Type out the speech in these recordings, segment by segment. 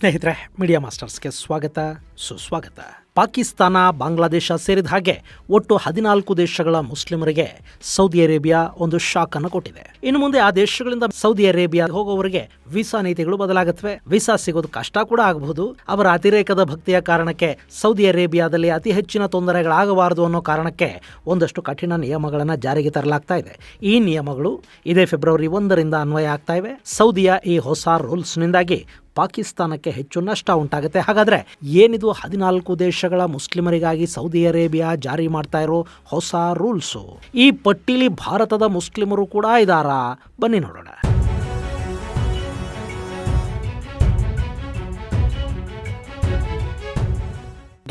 ಸ್ನೇಹಿತರೆ, ಮೀಡಿಯಾ ಮಾಸ್ಟರ್ಸ್ಗೆ ಸ್ವಾಗತ, ಸುಸ್ವಾಗತ. ಪಾಕಿಸ್ತಾನ, ಬಾಂಗ್ಲಾದೇಶ ಸೇರಿದ ಹಾಗೆ ಒಟ್ಟು 14 ದೇಶಗಳ ಮುಸ್ಲಿಮರಿಗೆ ಸೌದಿ ಅರೇಬಿಯಾ ಒಂದು ಶಾಕ್ ಅನ್ನು ಕೊಟ್ಟಿದೆ. ಇನ್ನು ಮುಂದೆ ಆ ದೇಶಗಳಿಂದ ಸೌದಿ ಅರೇಬಿಯಾ ಹೋಗೋವರಿಗೆ ವೀಸಾ ನೀತಿಗಳು ಬದಲಾಗುತ್ತವೆ. ವೀಸಾ ಸಿಗೋದು ಕಷ್ಟ ಕೂಡ ಆಗಬಹುದು. ಅವರ ಅತಿರೇಕದ ಭಕ್ತಿಯ ಕಾರಣಕ್ಕೆ ಸೌದಿ ಅರೇಬಿಯಾದಲ್ಲಿ ಅತಿ ಹೆಚ್ಚಿನ ತೊಂದರೆಗಳಾಗಬಾರದು ಅನ್ನೋ ಕಾರಣಕ್ಕೆ ಒಂದಷ್ಟು ಕಠಿಣ ನಿಯಮಗಳನ್ನು ಜಾರಿಗೆ ತರಲಾಗ್ತಾ ಇದೆ. ಈ ನಿಯಮಗಳು ಇದೇ ಫೆಬ್ರವರಿ 1ರಿಂದ ಅನ್ವಯ ಆಗ್ತಾ ಇವೆ. ಸೌದಿಯ ಈ ಹೊಸ ರೂಲ್ಸ್ನಿಂದಾಗಿ ಪಾಕಿಸ್ತಾನಕ್ಕೆ ಹೆಚ್ಚು ನಷ್ಟ ಉಂಟಾಗುತ್ತೆ. ಹಾಗಾದರೆ ಏನಿದು 14 ದೇಶಗಳ ಮುಸ್ಲಿಮರಿಗಾಗಿ ಸೌದಿ ಅರೇಬಿಯಾ ಜಾರಿ ಮಾಡ್ತಾ ಇರೋ ಹೊಸ ರೂಲ್ಸು? ಈ ಪಟ್ಟಿಲಿ ಭಾರತದ ಮುಸ್ಲಿಮರು ಕೂಡ ಇದ್ದಾರಾ? ಬನ್ನಿ ನೋಡೋಣ.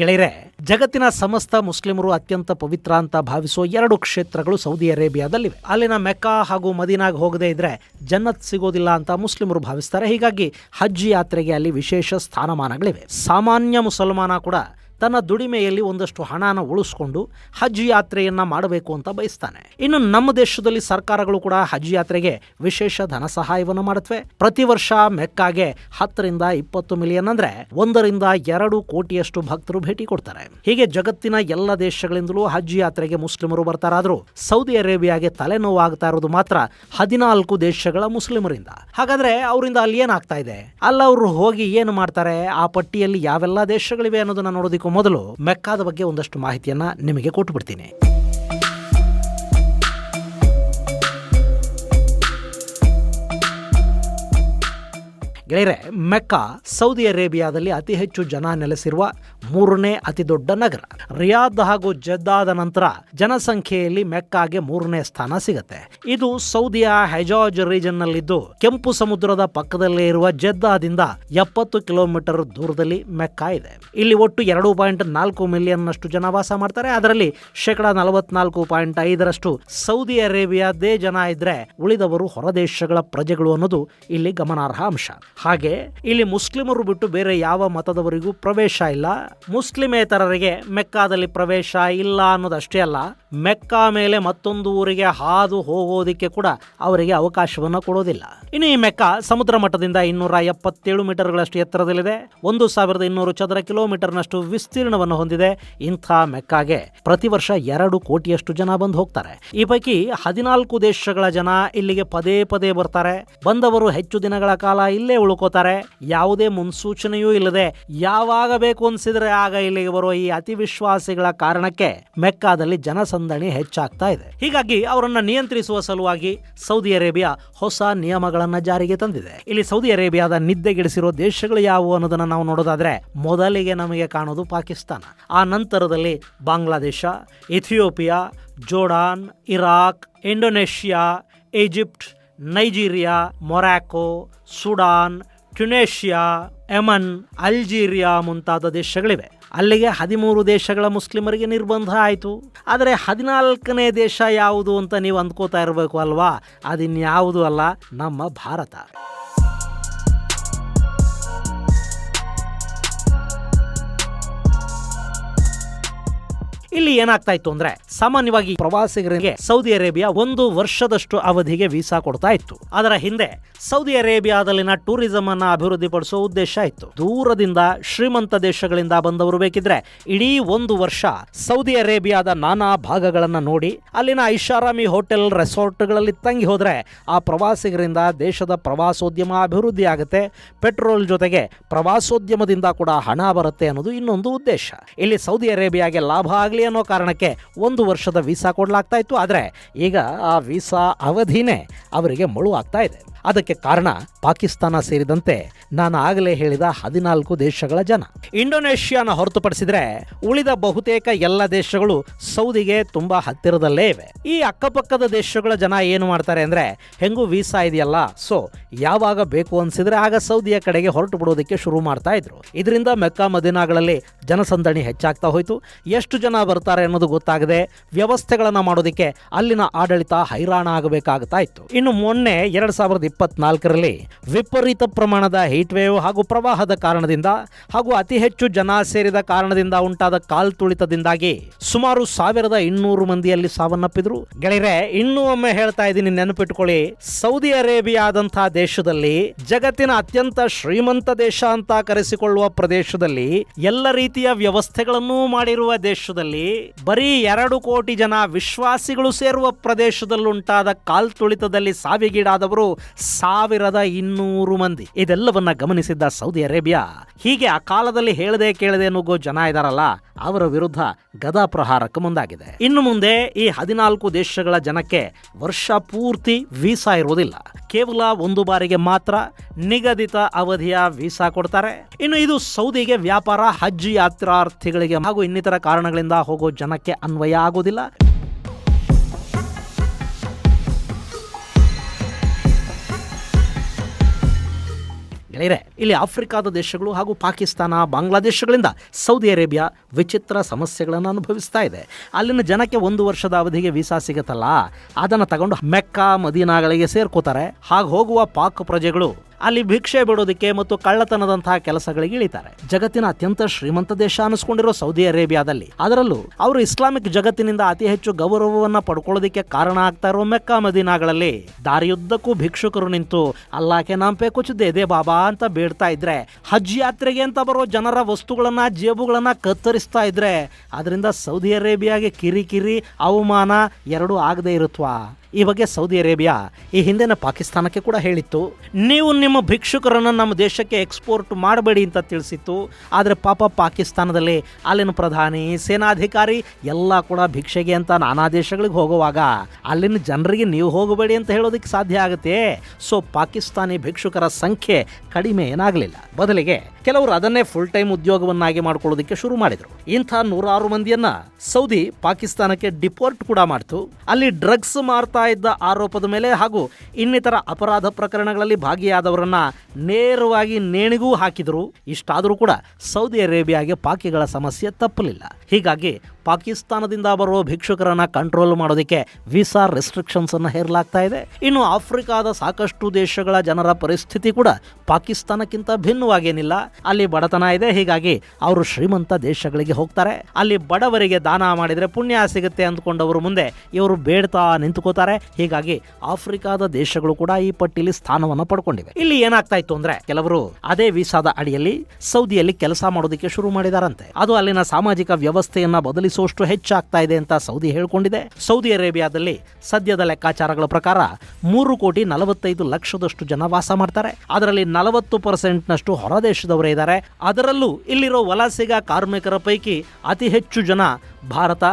ಗೆಳೆಯರೆ, ಜಗತ್ತಿನ ಸಮಸ್ತ ಮುಸ್ಲಿಮರು ಅತ್ಯಂತ ಪವಿತ್ರ ಅಂತ ಭಾವಿಸುವ 2 ಕ್ಷೇತ್ರಗಳು ಸೌದಿ ಅರೇಬಿಯಾದಲ್ಲಿವೆ. ಅಲ್ಲಿನ ಮೆಕ್ಕಾ ಹಾಗೂ ಮದೀನಾಗೆ ಹೋಗದೇ ಇದ್ರೆ ಜನ್ನತ್ ಸಿಗೋದಿಲ್ಲ ಅಂತ ಮುಸ್ಲಿಮರು ಭಾವಿಸ್ತಾರೆ. ಹೀಗಾಗಿ ಹಜ್ ಯಾತ್ರೆಗೆ ಅಲ್ಲಿ ವಿಶೇಷ ಸ್ಥಾನಮಾನಗಳಿವೆ. ಸಾಮಾನ್ಯ ಮುಸಲ್ಮಾನ ಕೂಡ ತನ್ನ ದುಡಿಮೆಯಲ್ಲಿ ಒಂದಷ್ಟು ಹಣನ ಉಳಿಸ್ಕೊಂಡು ಹಜ್ ಯಾತ್ರೆಯನ್ನ ಮಾಡಬೇಕು ಅಂತ ಬಯಸ್ತಾನೆ. ಇನ್ನು ನಮ್ಮ ದೇಶದಲ್ಲಿ ಸರ್ಕಾರಗಳು ಕೂಡ ಹಜ್ ಯಾತ್ರೆಗೆ ವಿಶೇಷ ಧನ ಸಹಾಯವನ್ನು ಮಾಡುತ್ತವೆ. ಪ್ರತಿ ವರ್ಷ ಮೆಕ್ಕಾಗೆ 10ರಿಂದ 20 ಮಿಲಿಯನ್ ಅಂದ್ರೆ 1ರಿಂದ 2 ಕೋಟಿಯಷ್ಟು ಭಕ್ತರು ಭೇಟಿ ಕೊಡ್ತಾರೆ. ಹೀಗೆ ಜಗತ್ತಿನ ಎಲ್ಲ ದೇಶಗಳಿಂದಲೂ ಹಜ್ ಯಾತ್ರೆಗೆ ಮುಸ್ಲಿಮರು ಬರ್ತಾರಾದ್ರೂ ಸೌದಿ ಅರೇಬಿಯಾಗೆ ತಲೆನೋವಾಗ್ತಾ ಇರೋದು ಮಾತ್ರ 14 ದೇಶಗಳ ಮುಸ್ಲಿಮರಿಂದ. ಹಾಗಾದ್ರೆ ಅವರಿಂದ ಅಲ್ಲಿ ಏನಾಗ್ತಾ ಇದೆ? ಅಲ್ಲ, ಅವರು ಹೋಗಿ ಏನು ಮಾಡ್ತಾರೆ? ಆ ಪಟ್ಟಿಯಲ್ಲಿ ಯಾವೆಲ್ಲ ದೇಶಗಳಿವೆ ಅನ್ನೋದನ್ನ ನೋಡೋದಕ್ಕೂ ಮೊದಲು ಮೆಕ್ಕಾದ ಬಗ್ಗೆ ಒಂದಷ್ಟು ಮಾಹಿತಿಯನ್ನ ನಿಮಗೆ ಕೊಟ್ಟುಬಿಡ್ತೀನಿ. ಗೆಳೆಯರೆ, ಮೆಕ್ಕಾ ಸೌದಿ ಅರೇಬಿಯಾದಲ್ಲಿ ಅತಿ ಹೆಚ್ಚು ಜನ ನೆಲೆಸಿರುವ 3ನೇ ಅತಿ ದೊಡ್ಡ ನಗರ. ರಿಯಾದ್ ಹಾಗೂ ಜೆದ್ದಾದ ನಂತರ ಜನಸಂಖ್ಯೆಯಲ್ಲಿ ಮೆಕ್ಕಾಗೆ 3ನೇ ಸ್ಥಾನ ಸಿಗುತ್ತೆ. ಇದು ಸೌದಿಯ ಹೆಜಾಜ್ ರೀಜನ್ ನಲ್ಲಿದ್ದು ಕೆಂಪು ಸಮುದ್ರದ ಪಕ್ಕದಲ್ಲೇ ಇರುವ ಜೆದ್ದಾದಿಂದ 70 ಕಿಲೋಮೀಟರ್ ದೂರದಲ್ಲಿ ಮೆಕ್ಕಾ ಇದೆ. ಇಲ್ಲಿ ಒಟ್ಟು 2.4 ಮಿಲಿಯನ್ ನಷ್ಟು ಜನ ವಾಸ ಮಾಡ್ತಾರೆ. ಅದರಲ್ಲಿ 44.5% ಸೌದಿ ಅರೇಬಿಯಾದೇ ಜನ ಇದ್ರೆ ಉಳಿದವರು ಹೊರದೇಶಗಳ ಪ್ರಜೆಗಳು ಅನ್ನೋದು ಇಲ್ಲಿ ಗಮನಾರ್ಹ ಅಂಶ. ಹಾಗೆ ಇಲ್ಲಿ ಮುಸ್ಲಿಮರು ಬಿಟ್ಟು ಬೇರೆ ಯಾವ ಮತದವರಿಗೂ ಪ್ರವೇಶ ಇಲ್ಲ. ಮುಸ್ಲಿಮೇತರರಿಗೆ ಮೆಕ್ಕಾದಲ್ಲಿ ಪ್ರವೇಶ ಇಲ್ಲ ಅನ್ನೋದಷ್ಟೇ ಅಲ್ಲ, ಮೆಕ್ಕಾ ಮೇಲೆ ಮತ್ತೊಂದು ಊರಿಗೆ ಹಾದು ಹೋಗೋದಿಕ್ಕೆ ಕೂಡ ಅವರಿಗೆ ಅವಕಾಶವನ್ನು ಕೊಡೋದಿಲ್ಲ. ಇನ್ನು ಈ ಮೆಕ್ಕಾ ಸಮುದ್ರ ಮಟ್ಟದಿಂದ 277 ಮೀಟರ್ಗಳಷ್ಟು ಎತ್ತರದಲ್ಲಿದೆ. 1200 ಚದರ ಕಿಲೋಮೀಟರ್ನಷ್ಟು ವಿಸ್ತೀರ್ಣವನ್ನು ಹೊಂದಿದೆ. ಇಂಥ ಮೆಕ್ಕಾಗೆ ಪ್ರತಿ ವರ್ಷ 2 ಕೋಟಿಯಷ್ಟು ಜನ ಬಂದು ಹೋಗ್ತಾರೆ. ಈ ಪೈಕಿ 14 ದೇಶಗಳ ಜನ ಇಲ್ಲಿಗೆ ಪದೇ ಪದೇ ಬರ್ತಾರೆ. ಬಂದವರು ಹೆಚ್ಚು ದಿನಗಳ ಕಾಲ ಇಲ್ಲೇ ಉಳ್ಕೋತಾರೆ. ಯಾವುದೇ ಮುನ್ಸೂಚನೆಯೂ ಇಲ್ಲದೆ ಯಾವಾಗ ಬೇಕು ಅನ್ಸಿದ್ರೆ ಆಗ ಇಲ್ಲಿಗೆ ಬರುವ ಈ ಅತಿ ವಿಶ್ವಾಸಿಗಳ ಕಾರಣಕ್ಕೆ ಮೆಕ್ಕಾದಲ್ಲಿ ಜನಸಂದಣಿ ಹೆಚ್ಚಾಗ್ತಾ ಇದೆ. ಹೀಗಾಗಿ ಅವರನ್ನ ನಿಯಂತ್ರಿಸುವ ಸಲುವಾಗಿ ಸೌದಿ ಅರೇಬಿಯಾ ಹೊಸ ನಿಯಮಗಳನ್ನ ಜಾರಿಗೆ ತಂದಿದೆ. ಇಲ್ಲಿ ಸೌದಿ ಅರೇಬಿಯಾದ ನಿದ್ದೆಗೆಡಿಸಿರೋ ದೇಶಗಳು ಯಾವುವು ಅನ್ನೋದನ್ನ ನಾವು ನೋಡೋದಾದ್ರೆ ಮೊದಲಿಗೆ ನಮಗೆ ಕಾಣೋದು ಪಾಕಿಸ್ತಾನ. ಆ ನಂತರದಲ್ಲಿ Bangladesh, Ethiopia, Jordan, Iraq, Indonesia, Egypt, Nigeria, Morocco, Sudan, Tunisia, Yemen, Algeria ಮುಂತಾದ ದೇಶಗಳಿವೆ. ಅಲ್ಲಿಗೆ 13 ದೇಶಗಳ ಮುಸ್ಲಿಮರಿಗೆ ನಿರ್ಬಂಧ ಆಯಿತು. ಆದರೆ 14ನೇ ದೇಶ ಯಾವುದು ಅಂತ ನೀವು ಅಂದ್ಕೋತಾ ಇರಬೇಕು ಅಲ್ವಾ? ಅದಿನ್ಯಾವುದು ಅಲ್ಲ, ನಮ್ಮ ಭಾರತ. ಇಲ್ಲಿ ಏನಾಗ್ತಾ ಇತ್ತು ಅಂದ್ರೆ, ಸಾಮಾನ್ಯವಾಗಿ ಪ್ರವಾಸಿಗರಿಗೆ ಸೌದಿ ಅರೇಬಿಯಾ 1 ವರ್ಷದಷ್ಟು ಅವಧಿಗೆ ವೀಸಾ ಕೊಡ್ತಾ ಇತ್ತು. ಅದರ ಹಿಂದೆ ಸೌದಿ ಅರೇಬಿಯಾದಲ್ಲಿನ ಟೂರಿಸಂ ಅನ್ನ ಅಭಿವೃದ್ಧಿಪಡಿಸುವ ಉದ್ದೇಶ ಇತ್ತು. ದೂರದಿಂದ ಶ್ರೀಮಂತ ದೇಶಗಳಿಂದ ಬಂದವರು ಬೇಕಿದ್ರೆ ಇಡೀ 1 ವರ್ಷ ಸೌದಿ ಅರೇಬಿಯಾದ ನಾನಾ ಭಾಗಗಳನ್ನ ನೋಡಿ ಅಲ್ಲಿನ ಐಷಾರಾಮಿ ಹೋಟೆಲ್, ರೆಸಾರ್ಟ್ಗಳಲ್ಲಿ ತಂಗಿ ಹೋದ್ರೆ ಆ ಪ್ರವಾಸಿಗರಿಂದ ದೇಶದ ಪ್ರವಾಸೋದ್ಯಮ ಅಭಿವೃದ್ಧಿ ಆಗುತ್ತೆ. ಪೆಟ್ರೋಲ್ ಜೊತೆಗೆ ಪ್ರವಾಸೋದ್ಯಮದಿಂದ ಕೂಡ ಹಣ ಬರುತ್ತೆ ಅನ್ನೋದು ಇನ್ನೊಂದು ಉದ್ದೇಶ. ಇಲ್ಲಿ ಸೌದಿ ಅರೇಬಿಯಾಗೆ ಲಾಭ ಆಗಲಿ ಅನ್ನೋ ಕಾರಣಕ್ಕೆ 1 ವರ್ಷದ ವೀಸಾ ಕೊಡಲಾಗ್ತಾ ಇತ್ತು. ಆದರೆ ಈಗ ಆ ವೀಸಾ ಅವಧಿನೇ ಅವರಿಗೆ ಮಳು ಆಗ್ತಾ ಇದೆ. ಅದಕ್ಕೆ ಕಾರಣ ಪಾಕಿಸ್ತಾನ ಸೇರಿದಂತೆ ನಾನು ಆಗಲೇ ಹೇಳಿದ 14 ದೇಶಗಳ ಜನ. ಇಂಡೋನೇಷ್ಯಾನ ಹೊರತುಪಡಿಸಿದ್ರೆ ಉಳಿದ ಬಹುತೇಕ ಎಲ್ಲ ದೇಶಗಳು ಸೌದಿಗೆ ತುಂಬಾ ಹತ್ತಿರದಲ್ಲೇ ಇವೆ. ಈ ಅಕ್ಕಪಕ್ಕದ ದೇಶಗಳ ಜನ ಏನು ಮಾಡ್ತಾರೆ ಅಂದ್ರೆ, ಹೆಂಗೂ ವೀಸಾ ಇದೆಯಲ್ಲ, ಸೊ ಯಾವಾಗ ಬೇಕು ಅನ್ಸಿದ್ರೆ ಆಗ ಸೌದಿಯ ಕಡೆಗೆ ಹೊರಟು ಬಿಡೋದಕ್ಕೆ ಶುರು ಮಾಡ್ತಾ ಇದ್ರು. ಇದರಿಂದ ಮೆಕ್ಕಾ ಮದೀನಾಗಳಲ್ಲಿ ಜನಸಂದಣಿ ಹೆಚ್ಚಾಗ್ತಾ ಹೋಯ್ತು. ಎಷ್ಟು ಜನ ಬರ್ತಾರೆ ಅನ್ನೋದು ಗೊತ್ತಾಗದೆ ವ್ಯವಸ್ಥೆಗಳನ್ನ ಮಾಡೋದಕ್ಕೆ ಅಲ್ಲಿನ ಆಡಳಿತ ಹೈರಾಣ ಆಗಬೇಕಾಗ್ತಾ ಇತ್ತು. ಇನ್ನು ಮೊನ್ನೆ 2020 2024ರಲ್ಲಿ ವಿಪರೀತ ಪ್ರಮಾಣದ ಹೀಟ್ ವೇವ್ ಹಾಗೂ ಪ್ರವಾಹದ ಕಾರಣದಿಂದ ಹಾಗೂ ಅತಿ ಹೆಚ್ಚು ಜನ ಸೇರಿದ ಕಾರಣದಿಂದ ಉಂಟಾದ ಕಾಲ್ತುಳಿತದಿಂದಾಗಿ ಸುಮಾರು 1200 ಮಂದಿಯಲ್ಲಿ ಸಾವನ್ನಪ್ಪಿದ್ರು. ಗೆಳೆಯರೆ, ಇನ್ನೂ ಒಮ್ಮೆ ಹೇಳ್ತಾ ಇದ್ದೀನಿ, ನೆನಪಿಟ್ಕೊಳ್ಳಿ, ಸೌದಿ ಅರೇಬಿಯಾದಂತಹ ದೇಶದಲ್ಲಿ, ಜಗತ್ತಿನ ಅತ್ಯಂತ ಶ್ರೀಮಂತ ದೇಶ ಅಂತ ಕರೆಸಿಕೊಳ್ಳುವ ಪ್ರದೇಶದಲ್ಲಿ, ಎಲ್ಲ ರೀತಿಯ ವ್ಯವಸ್ಥೆಗಳನ್ನು ಮಾಡಿರುವ ದೇಶದಲ್ಲಿ, ಬರೀ 2 ಕೋಟಿ ಜನ ವಿಶ್ವಾಸಿಗಳು ಸೇರುವ ಪ್ರದೇಶದಲ್ಲುಂಟಾದ ಕಾಲ್ತುಳಿತದಲ್ಲಿ ಸಾವಿಗೀಡಾದವರು 1200 ಮಂದಿ. ಇದೆಲ್ಲವನ್ನ ಗಮನಿಸಿದ್ದ ಸೌದಿ ಅರೇಬಿಯಾ ಹೀಗೆ ಆ ಕಾಲದಲ್ಲಿ ಹೇಳದೆ ಕೇಳದೆ ನುಗ್ಗೋ ಜನ ಇದಾರಲ್ಲ, ಅವರ ವಿರುದ್ಧ ಗದಾ ಪ್ರಹಾರಕ್ಕೆ ಮುಂದಾಗಿದೆ. ಇನ್ನು ಮುಂದೆ ಈ 14 ದೇಶಗಳ ಜನಕ್ಕೆ ವರ್ಷ ಪೂರ್ತಿ ವೀಸಾ ಇರುವುದಿಲ್ಲ. ಕೇವಲ 1 ಬಾರಿಗೆ ಮಾತ್ರ ನಿಗದಿತ ಅವಧಿಯ ವೀಸಾ ಕೊಡ್ತಾರೆ. ಇನ್ನು ಇದು ಸೌದಿಗೆ ವ್ಯಾಪಾರ, ಹಜ್ ಯಾತ್ರಾರ್ಥಿಗಳಿಗೆ ಹಾಗೂ ಇನ್ನಿತರ ಕಾರಣಗಳಿಂದ ಹೋಗೋ ಜನಕ್ಕೆ ಅನ್ವಯ ಆಗೋದಿಲ್ಲ. ಇಲ್ಲಿ ಆಫ್ರಿಕಾದ ದೇಶಗಳು ಹಾಗೂ ಪಾಕಿಸ್ತಾನ, ಬಾಂಗ್ಲಾದೇಶಗಳಿಂದ ಸೌದಿ ಅರೇಬಿಯಾ ವಿಚಿತ್ರ ಸಮಸ್ಯೆಗಳನ್ನು ಅನುಭವಿಸ್ತಾ ಇದೆ. ಅಲ್ಲಿನ ಜನಕ್ಕೆ 1 ವರ್ಷದ ಅವಧಿಗೆ ವೀಸಾ ಸಿಗುತ್ತಲ್ಲ, ಅದನ್ನು ತಗೊಂಡು ಮೆಕ್ಕಾ, ಮದೀನಾಗಳಿಗೆ ಸೇರ್ಕೋತಾರೆ. ಹಾಗೆ ಹೋಗುವ ಪಾಕ್ ಪ್ರಜೆಗಳು ಅಲ್ಲಿ ಭಿಕ್ಷೆ ಬಿಡೋದಕ್ಕೆ ಮತ್ತು ಕಳ್ಳತನದಂತಹ ಕೆಲಸಗಳಿಗೆ ಇಳಿತಾರೆ. ಜಗತ್ತಿನ ಅತ್ಯಂತ ಶ್ರೀಮಂತ ದೇಶ ಅನಿಸ್ಕೊಂಡಿರೋ ಸೌದಿ ಅರೇಬಿಯಾದಲ್ಲಿ, ಅದರಲ್ಲೂ ಅವರು ಇಸ್ಲಾಮಿಕ್ ಜಗತ್ತಿನಿಂದ ಅತಿ ಹೆಚ್ಚು ಗೌರವವನ್ನ ಪಡ್ಕೊಳ್ಳೋದಕ್ಕೆ ಕಾರಣ ಆಗ್ತಾ ಇರೋ ಮೆಕ್ಕಾ, ಮದೀನಾಗಳಲ್ಲಿ ದಾರಿಯುದ್ದಕ್ಕೂ ಭಿಕ್ಷುಕರು ನಿಂತು ಅಲ್ಲಾಕೆ ನಾಂಪೆ ಕುಚ್ ದೇ ಬಾಬಾ ಅಂತ ಬೇಡ್ತಾ ಇದ್ರೆ, ಹಜ್ ಯಾತ್ರೆಗೆ ಅಂತ ಬರೋ ಜನರ ವಸ್ತುಗಳನ್ನ, ಜೇಬುಗಳನ್ನ ಕತ್ತರಿಸ್ತಾ ಇದ್ರೆ, ಅದರಿಂದ ಸೌದಿ ಅರೇಬಿಯಾಗೆ ಕಿರಿಕಿರಿ, ಅವಮಾನ ಎರಡೂ ಆಗದೆ ಇರುತ್ವಾ? ಈ ಬಗ್ಗೆ ಸೌದಿ ಅರೇಬಿಯಾ ಈ ಹಿಂದಿನ ಪಾಕಿಸ್ತಾನಕ್ಕೆ ಕೂಡ ಹೇಳಿತ್ತು, ನೀವು ನಿಮ್ಮ ಭಿಕ್ಷುಕರನ್ನು ನಮ್ಮ ದೇಶಕ್ಕೆ ಎಕ್ಸ್ಪೋರ್ಟ್ ಮಾಡಬೇಡಿ ಅಂತ ತಿಳಿಸಿತ್ತು. ಆದರೆ ಪಾಪ ಪಾಕಿಸ್ತಾನದಲ್ಲಿ ಅಲ್ಲಿನ ಪ್ರಧಾನಿ, ಸೇನಾಧಿಕಾರಿ ಎಲ್ಲ ಕೂಡ ಭಿಕ್ಷೆಗೆ ಅಂತ ನಾನಾ ದೇಶಗಳಿಗೆ ಹೋಗುವಾಗ ಅಲ್ಲಿನ ಜನರಿಗೆ ನೀವು ಹೋಗಬೇಡಿ ಅಂತ ಹೇಳೋದಕ್ಕೆ ಸಾಧ್ಯ ಆಗುತ್ತೆ? ಸೊ ಪಾಕಿಸ್ತಾನಿ ಭಿಕ್ಷುಕರ ಸಂಖ್ಯೆ ಕಡಿಮೆ ಏನಾಗಲಿಲ್ಲ. ಬದಲಿಗೆ ಕೆಲವರು ಅದನ್ನೇ ಫುಲ್ ಟೈಮ್ ಉದ್ಯೋಗವನ್ನಾಗಿ ಮಾಡ್ಕೊಳ್ಳೋದಕ್ಕೆ ಶುರು ಮಾಡಿದರು. ಇಂಥ 106 ಮಂದಿಯನ್ನ ಸೌದಿ ಪಾಕಿಸ್ತಾನಕ್ಕೆ ಡಿಪೋರ್ಟ್ ಕೂಡ ಮಾಡ್ತು. ಅಲ್ಲಿ ಡ್ರಗ್ಸ್ ಮಾರ್ತಾ ಇದ್ದ ಆರೋಪದ ಮೇಲೆ ಹಾಗೂ ಇನ್ನಿತರ ಅಪರಾಧ ಪ್ರಕರಣಗಳಲ್ಲಿ ಭಾಗಿಯಾದವರನ್ನ ನೇರವಾಗಿ ನೇಣಿಗೂ ಹಾಕಿದರು. ಇಷ್ಟಾದರೂ ಕೂಡ ಸೌದಿ ಅರೇಬಿಯಾಗೆ ಪಾಕಿಗಳ ಸಮಸ್ಯೆ ತಪ್ಪಲಿಲ್ಲ. ಹೀಗಾಗಿ ಪಾಕಿಸ್ತಾನದಿಂದ ಬರುವ ಭಿಕ್ಷುಕರನ್ನ ಕಂಟ್ರೋಲ್ ಮಾಡೋದಕ್ಕೆ ವೀಸಾ ರೆಸ್ಟ್ರಿಕ್ಷನ್ಸ್ ಅನ್ನು ಹೇರಲಾಗ್ತಾ ಇದೆ. ಇನ್ನು ಆಫ್ರಿಕಾದ ಸಾಕಷ್ಟು ದೇಶಗಳ ಜನರ ಪರಿಸ್ಥಿತಿ ಕೂಡ ಪಾಕಿಸ್ತಾನಕ್ಕಿಂತ ಭಿನ್ನವಾಗೇನಿಲ್ಲ. ಅಲ್ಲಿ ಬಡತನ ಇದೆ, ಹೀಗಾಗಿ ಅವರು ಶ್ರೀಮಂತ ದೇಶಗಳಿಗೆ ಹೋಗ್ತಾರೆ. ಅಲ್ಲಿ ಬಡವರಿಗೆ ದಾನ ಮಾಡಿದ್ರೆ ಪುಣ್ಯ ಸಿಗುತ್ತೆ ಅಂದ್ಕೊಂಡವರು ಮುಂದೆ ಇವರು ಬೇಡ್ತಾ ನಿಂತುಕೋತಾರೆ. ಹೀಗಾಗಿ ಆಫ್ರಿಕಾದ ದೇಶಗಳು ಕೂಡ ಈ ಪಟ್ಟಿಲಿ ಸ್ಥಾನವನ್ನು ಪಡ್ಕೊಂಡಿವೆ. ಇಲ್ಲಿ ಏನಾಗ್ತಾ ಇತ್ತು ಅಂದ್ರೆ, ಕೆಲವರು ಅದೇ ವೀಸಾದ ಅಡಿಯಲ್ಲಿ ಸೌದಿಯಲ್ಲಿ ಕೆಲಸ ಮಾಡೋದಕ್ಕೆ ಶುರು ಮಾಡಿದಾರಂತೆ. ಅದು ಅಲ್ಲಿನ ಸಾಮಾಜಿಕ ವ್ಯವಸ್ಥೆಯನ್ನ ಬದಲಿಸುವಷ್ಟು ಹೆಚ್ಚಾಗ್ತಾ ಇದೆ ಅಂತ ಸೌದಿ ಹೇಳ್ಕೊಂಡಿದೆ. ಸೌದಿ ಅರೇಬಿಯಾದಲ್ಲಿ ಸದ್ಯದ ಲೆಕ್ಕಾಚಾರಗಳ ಪ್ರಕಾರ 3,45,00,000 ಜನ ವಾಸ ಮಾಡ್ತಾರೆ. ಅದರಲ್ಲಿ 40% ಹೊರದೇಶದವರೇ ಇದ್ದಾರೆ. ಅದರಲ್ಲೂ ಇಲ್ಲಿರೋ ವಲಸಿಗ ಕಾರ್ಮಿಕರ ಪೈಕಿ ಅತಿ ಹೆಚ್ಚು ಜನ ಭಾರತ,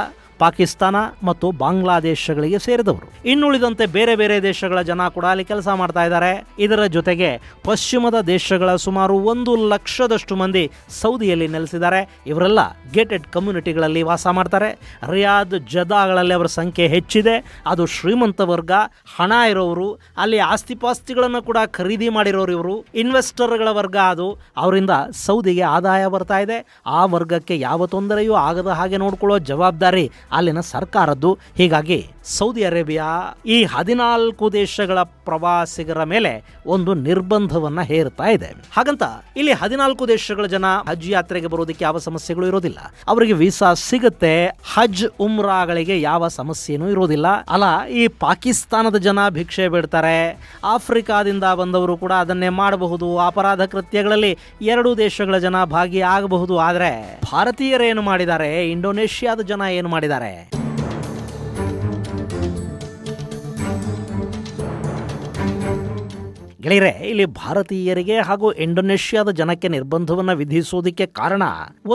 ಪಾಕಿಸ್ತಾನ ಮತ್ತು ಬಾಂಗ್ಲಾದೇಶಗಳಿಗೆ ಸೇರಿದವರು. ಇನ್ನುಳಿದಂತೆ ಬೇರೆ ಬೇರೆ ದೇಶಗಳ ಜನ ಕೂಡ ಅಲ್ಲಿ ಕೆಲಸ ಮಾಡ್ತಾ ಇದ್ದಾರೆ. ಇದರ ಜೊತೆಗೆ ಪಶ್ಚಿಮದ ದೇಶಗಳ ಸುಮಾರು 100,00,000 ಮಂದಿ ಸೌದಿಯಲ್ಲಿ ನೆಲೆಸಿದ್ದಾರೆ. ಇವರೆಲ್ಲ ಗೇಟೆಡ್ ಕಮ್ಯುನಿಟಿಗಳಲ್ಲಿ ವಾಸ ಮಾಡ್ತಾರೆ. ರಿಯಾದ್, ಜದಾಗಳಲ್ಲಿ ಅವರ ಸಂಖ್ಯೆ ಹೆಚ್ಚಿದೆ. ಅದು ಶ್ರೀಮಂತ ವರ್ಗ, ಹಣ ಇರೋರು, ಅಲ್ಲಿ ಆಸ್ತಿಪಾಸ್ತಿಗಳನ್ನು ಕೂಡ ಖರೀದಿ ಮಾಡಿರೋರು ಇವರು, ಇನ್ವೆಸ್ಟರ್ಗಳ ವರ್ಗ. ಅದು ಅವರಿಂದ ಸೌದಿಗೆ ಆದಾಯ ಬರ್ತಾ ಇದೆ. ಆ ವರ್ಗಕ್ಕೆ ಯಾವ ತೊಂದರೆಯೂ ಆಗದ ಹಾಗೆ ನೋಡ್ಕೊಳ್ಳೋ ಜವಾಬ್ದಾರಿ ಅಲ್ಲಿನ ಸರ್ಕಾರದ್ದು. ಹೀಗಾಗಿ ಸೌದಿ ಅರೇಬಿಯಾ ಈ 14 ದೇಶಗಳ ಪ್ರವಾಸಿಗರ ಮೇಲೆ ಒಂದು ನಿರ್ಬಂಧವನ್ನ ಹೇರ್ತಾ ಇದೆ. ಹಾಗಂತ ಇಲ್ಲಿ 14 ದೇಶಗಳ ಜನ ಹಜ್ ಯಾತ್ರೆಗೆ ಬರೋದಕ್ಕೆ ಯಾವ ಸಮಸ್ಯೆಗಳು ಇರೋದಿಲ್ಲ. ಅವರಿಗೆ ವೀಸಾ ಸಿಗುತ್ತೆ. ಹಜ್, ಉಮ್ರಾಗಳಿಗೆ ಯಾವ ಸಮಸ್ಯೆನೂ ಇರೋದಿಲ್ಲ. ಅಲ್ಲ, ಈ ಪಾಕಿಸ್ತಾನದ ಜನ ಭಿಕ್ಷೆ ಬಿಡ್ತಾರೆ, ಆಫ್ರಿಕಾದಿಂದ ಬಂದವರು ಕೂಡ ಅದನ್ನೇ ಮಾಡಬಹುದು. ಅಪರಾಧ ಕೃತ್ಯಗಳಲ್ಲಿ 2 ದೇಶಗಳ ಜನ ಭಾಗಿಯಾಗಬಹುದು. ಆದರೆ ಭಾರತೀಯರೇನು ಮಾಡಿದ್ದಾರೆ, ಇಂಡೋನೇಷ್ಯಾದ ಜನ ಏನು ಮಾಡಿದ್ದಾರೆ? ಗೆಳೆಯರೆ, ಇಲ್ಲಿ ಭಾರತೀಯರಿಗೆ ಹಾಗೂ ಇಂಡೋನೇಷ್ಯಾದ ಜನಕ್ಕೆ ನಿರ್ಬಂಧವನ್ನು ವಿಧಿಸೋದಕ್ಕೆ ಕಾರಣ,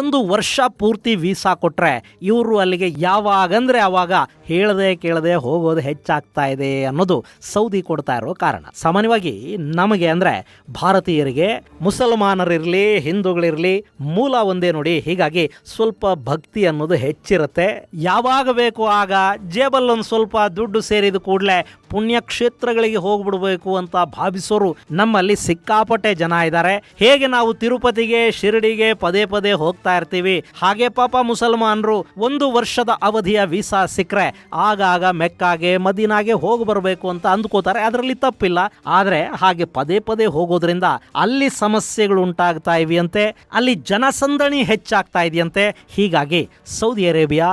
1 ವರ್ಷ ಪೂರ್ತಿ ವೀಸಾ ಕೊಟ್ರೆ ಇವರು ಅಲ್ಲಿಗೆ ಯಾವಾಗಂದ್ರೆ ಆವಾಗ ಹೇಳದೆ ಕೇಳದೆ ಹೋಗೋದು ಹೆಚ್ಚಾಗ್ತಾ ಇದೆ ಅನ್ನೋದು ಸೌದಿ ಕೊಡ್ತಾ ಇರೋ ಕಾರಣ. ಸಾಮಾನ್ಯವಾಗಿ ನಮಗೆ ಅಂದ್ರೆ ಭಾರತೀಯರಿಗೆ, ಮುಸಲ್ಮಾನರಿರ್ಲಿ ಹಿಂದೂಗಳಿರ್ಲಿ, ಮೂಲ ಒಂದೇ ನೋಡಿ. ಹೀಗಾಗಿ ಸ್ವಲ್ಪ ಭಕ್ತಿ ಅನ್ನೋದು ಹೆಚ್ಚಿರುತ್ತೆ. ಯಾವಾಗ ಬೇಕು ಆಗ ಜೇಬಲ್ಲೊಂದು ಸ್ವಲ್ಪ ದುಡ್ಡು ಸೇರಿದ ಕೂಡಲೇ ಪುಣ್ಯಕ್ಷೇತ್ರಗಳಿಗೆ ಹೋಗ್ಬಿಡ್ಬೇಕು ಅಂತ ಭಾವಿಸೋರು ಮುಸ್ಲಿಮರು ನಮ್ಮಲ್ಲಿ ಸಿಕ್ಕಾಪಟ್ಟೆ ಜನ ಇದ್ದಾರೆ. ಹೇಗೆ ನಾವು ತಿರುಪತಿಗೆ ಶಿರಡಿಗೆ ಪದೇ ಪದೇ ಹೋಗ್ತಾ ಇರ್ತೀವಿ, ಹಾಗೆ ಪಾಪ ಮುಸಲ್ಮಾನರು 1 ವರ್ಷದ ಅವಧಿಯ ವೀಸಾ ಸಿಕ್ಕರೆ ಆಗಾಗ ಮೆಕ್ಕಾಗೆ ಮದೀನಾಗೆ ಹೋಗಿ ಬರಬೇಕು ಅಂತ ಅಂದ್ಕೋತಾರೆ. ಅದರಲ್ಲಿ ತಪ್ಪಿಲ್ಲ. ಆದ್ರೆ ಹಾಗೆ ಪದೇ ಪದೇ ಹೋಗೋದ್ರಿಂದ ಅಲ್ಲಿ ಸಮಸ್ಯೆಗಳು ಉಂಟಾಗ್ತಾ ಇವೆಯಂತೆ, ಅಲ್ಲಿ ಜನಸಂದಣಿ ಹೆಚ್ಚಾಗ್ತಾ ಇದೆಯಂತೆ. ಹೀಗಾಗಿ ಸೌದಿ ಅರೇಬಿಯಾ,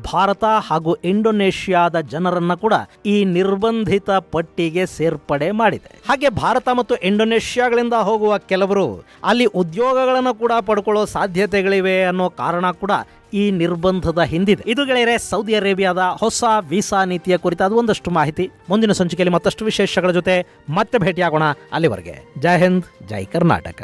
ಭಾರತ ಹಾಗೂ ಇಂಡೋನೇಷ್ಯಾದ ಜನರನ್ನ ಕೂಡ ಈ ನಿರ್ಬಂಧಿತ ಪಟ್ಟಿಗೆ ಸೇರ್ಪಡೆ ಮಾಡಿದೆ. ಹಾಗೆ ಭಾರತ ಮತ್ತು ಇಂಡೋನೇಷ್ಯಾಗಳಿಂದ ಹೋಗುವ ಕೆಲವರು ಅಲ್ಲಿ ಉದ್ಯೋಗಗಳನ್ನು ಕೂಡ ಪಡ್ಕೊಳ್ಳೋ ಸಾಧ್ಯತೆಗಳಿವೆ ಅನ್ನೋ ಕಾರಣ ಕೂಡ ಈ ನಿರ್ಬಂಧದ ಹಿಂದಿದೆ. ಇದು ಗೆಳೆಯರೆ ಸೌದಿ ಅರೇಬಿಯಾದ ಹೊಸ ವೀಸಾ ನೀತಿಯ ಕುರಿತಾದ ಒಂದಷ್ಟು ಮಾಹಿತಿ. ಮುಂದಿನ ಸಂಚಿಕೆಯಲ್ಲಿ ಮತ್ತಷ್ಟು ವಿಶೇಷಗಳ ಜೊತೆ ಮತ್ತೆ ಭೇಟಿಯಾಗೋಣ. ಅಲ್ಲಿವರೆಗೆ ಜೈ ಹಿಂದ್, ಜೈ ಕರ್ನಾಟಕ.